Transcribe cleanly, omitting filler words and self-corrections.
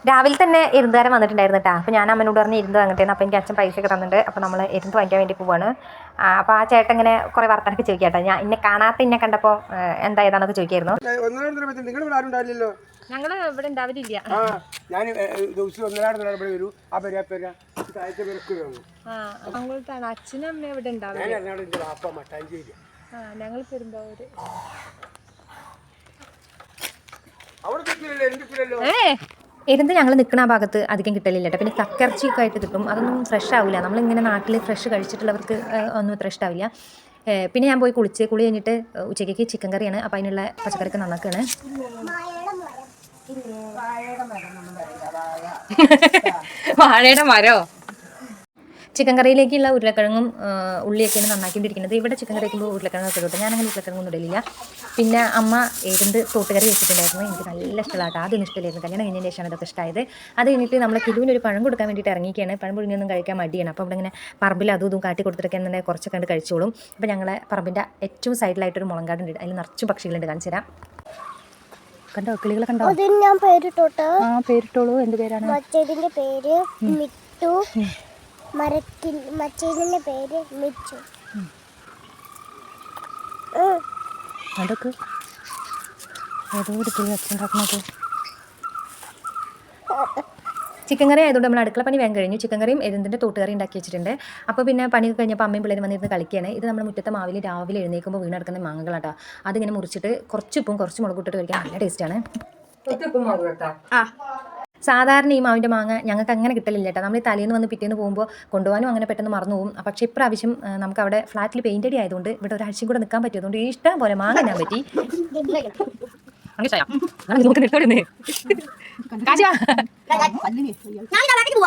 രാവിലെ തന്നെ എരുന്തുകാരൻ വന്നിട്ടുണ്ടായിരുന്നു കേട്ടോ. അപ്പോൾ ഞാൻ അമ്മനോട് പറഞ്ഞ് എരുന്ത് വാങ്ങട്ടേന്ന്. അപ്പോൾ എനിക്ക് അച്ഛൻ പൈസയൊക്കെ തന്നിട്ടുണ്ട്. അപ്പോൾ നമ്മൾ എരുന്ത് വാങ്ങിക്കാൻ വേണ്ടി പോവാണ്. അപ്പോൾ ആ ചേട്ടൻ ഇങ്ങനെ കുറേ വർത്തനൊക്കെ ചോദിക്കാം കേട്ടോ. ഞാൻ എന്നെ കണ്ടപ്പോൾ എന്താ ഏതാണെന്നൊക്കെ ചോദിക്കായിരുന്നു. ഞങ്ങൾ ഇവിടെ ഉണ്ടാവില്ല. അച്ഛനും അമ്മ ഇവിടെ ഉണ്ടാവില്ല. ഞങ്ങൾ പെരുമ്പാവൂര്. എരുന്ത് ഞങ്ങൾ നിൽക്കുന്ന ആ ഭാഗത്ത് അധികം കിട്ടലില്ല കേട്ടോ. പിന്നെ കക്കിറച്ചിയൊക്കെ ആയിട്ട് കിട്ടും. അതൊന്നും ഫ്രഷ് ആവില്ല. നമ്മളിങ്ങനെ നാട്ടിൽ ഫ്രഷ് കഴിച്ചിട്ടുള്ളവർക്ക് ഒന്നും ഇത്ര ഇഷ്ടാവില്ല. പിന്നെ ഞാൻ പോയി കുളി കഴിഞ്ഞിട്ട് ഉച്ചയ്ക്ക് ചിക്കൻ കറിയാണ്. അപ്പോൾ അതിനുള്ള പച്ചക്കറിക്ക് നന്നാക്കുകയാണ്. വാഴയുടെ മരോ? ചിക്കൻ കറിയിലേക്കുള്ള ഉരുളക്കിഴങ്ങും ഉള്ളിയൊക്കെയാണ് നന്നാക്കിക്കൊണ്ടിരിക്കുന്നത്. ഇവിടെ ചിക്കൻ കറി വയ്ക്കുമ്പോൾ ഉരുളക്കിഴങ്ങൊക്കെ കിട്ടും. ഞാനങ്ങനെ ഉരുളക്കിഴങ്ങൊന്നും ഇടലില്ല. പിന്നെ അമ്മ എരുന്ത് തോട്ടുകറി വെച്ചിട്ടുണ്ടായിരുന്നു. എനിക്ക് നല്ല ഇഷ്ടമാണ്. ആദ്യം ഇഷ്ടമില്ലായിരുന്നു. കല്യാണം കഴിഞ്ഞതിന് ശേഷമാണ് ഇതൊക്കെ ഇഷ്ടമായത്. അത് കഴിഞ്ഞിട്ട് നമ്മൾ കിലുവിന് ഒരു പഴം കൊടുക്കാൻ വേണ്ടിയിട്ട് ഇറങ്ങിക്കുകയാണ്. പഴം പുഴുങ്ങിയൊന്നും കഴിക്കാൻ മടിയാണ്. അപ്പോൾ ഇവിടെ ഇങ്ങനെ പറമ്പിൽ അതും ഇതും കാട്ടി കൊടുത്തിട്ടൊക്കെ എന്നെ കുറച്ചൊക്കെ കണ്ട് കഴിച്ചോളും. അപ്പോൾ ഞങ്ങളെ പറമ്പിൻ്റെ ഏറ്റവും സൈഡിലായിട്ടൊരു മുളങ്കാടുണ്ട്. അതിൽ നിറച്ചും പക്ഷികളുണ്ട്. കാണിച്ചു തരാം. കണ്ടോ കിളികളെ കണ്ടോ? ഞാൻ പേരിട്ടോട്ടെ. പേരിട്ടോളൂ. എന്ത് പേരാണ്? മറ്റേതിന്റെ പേര് മിട്ടു, മറ്റേതിന്റെ പേര് മിച്ചു. അതൊക്കെ ഏതോ ഒരു കിളി വെച്ചുണ്ടാക്കുന്നത്. ചിക്കൻ കറി ആയതുകൊണ്ട് നമ്മൾ അടുക്കള പണി വേഗം കഴിഞ്ഞു. ചിക്കൻ കറിയും എരുന്തിൻ്റെ തോട്ടുകറി ഉണ്ടാക്കി വെച്ചിട്ടുണ്ട്. അപ്പോൾ പിന്നെ പണിയൊക്കെ കഴിഞ്ഞപ്പോൾ അമ്മയും പിള്ളേരും വന്നിരുന്ന് കളിക്കുകയാണ്. ഇത് നമ്മുടെ മുറ്റത്തെ മാവിൽ രാവിലെ എഴുന്നേൽക്കുമ്പോൾ വീണെടുക്കുന്ന മാങ്ങകളാട്ടോ. അതിങ്ങനെ മുറിച്ചിട്ട് കുറച്ച് ഉപ്പും കുറച്ച് മുളക് ഇട്ടിട്ട് കഴിക്കാൻ നല്ല ടേസ്റ്റാണ്. സാധാരണ ഈ മാവിൻ്റെ മാങ്ങ ഞങ്ങൾക്ക് അങ്ങനെ കിട്ടലില്ല കേട്ടോ. നമ്മൾ തലേന്ന് വന്ന് പിറ്റേന്ന് പോകുമ്പോൾ കൊണ്ടുപോകാനും അങ്ങനെ പെട്ടെന്ന് മറന്നു പോകും. പക്ഷേ ഇപ്രാവശ്യം നമുക്ക് അവിടെ ഫ്ലാറ്റിൽ പെയിൻ്റ് അടി ആയതുകൊണ്ട് ഇവിടെ ഒരാഴ്ചയും കൂടെ നിൽക്കാൻ പറ്റിയതുകൊണ്ട് ഇഷ്ടം പോലെ മാങ്ങ ഞാൻ പറ്റി. നമുക്ക്